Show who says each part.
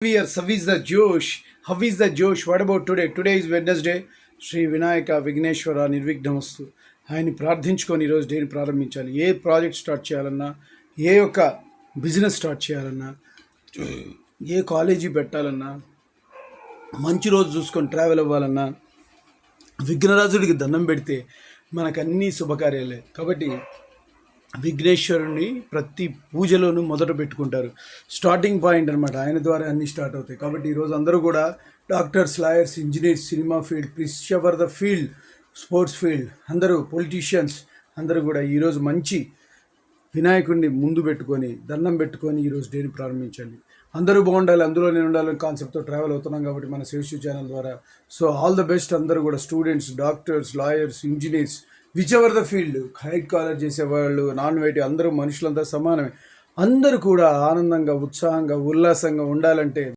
Speaker 1: Years, how is the Josh? How is the Josh? What about today? Today is Wednesday. Shri Vinayaka Vighneshwara నిర్విఘ్నమస్తు. ఆయన్ని ప్రార్థించుకొని ఈరోజు డేని ప్రారంభించాలి. ఏ project start చేయాలన్నా, ఏ యొక్క బిజినెస్ స్టార్ట్ చేయాలన్నా, ఏ కాలేజీ పెట్టాలన్నా, మంచి రోజు చూసుకొని ట్రావెల్ అవ్వాలన్నా, విఘ్నరాజుడికి దండం పెడితే మనకు అన్నీ శుభకార్యాలే. కాబట్టి విఘ్నేశ్వరుని ప్రతి పూజలోనూ మొదట పెట్టుకుంటారు. స్టార్టింగ్ పాయింట్ అనమాట. ఆయన ద్వారా అన్నీ స్టార్ట్ అవుతాయి. కాబట్టి ఈరోజు అందరూ కూడా doctors, lawyers, engineers, cinema field, which the field, sports field, అందరూ పొలిటీషియన్స్ అందరూ కూడా ఈరోజు మంచి వినాయకుడిని ముందు పెట్టుకొని దండం పెట్టుకొని ఈరోజు డేని ప్రారంభించండి. అందరూ బాగుండాలి, అందులో నేను ఉండాలని కాన్సెప్ట్తో ట్రావెల్ అవుతున్నాం కాబట్టి మన శివశివ ఛానల్ ద్వారా. So all the best. అందరూ కూడా students, doctors, lawyers, engineers, which the field, white collar చేసేవాళ్ళు, నాన్ వెయిట్, అందరూ మనుషులంతా సమానమే. అందరూ కూడా ఆనందంగా, ఉత్సాహంగా, ఉల్లాసంగా ఉండాలంటే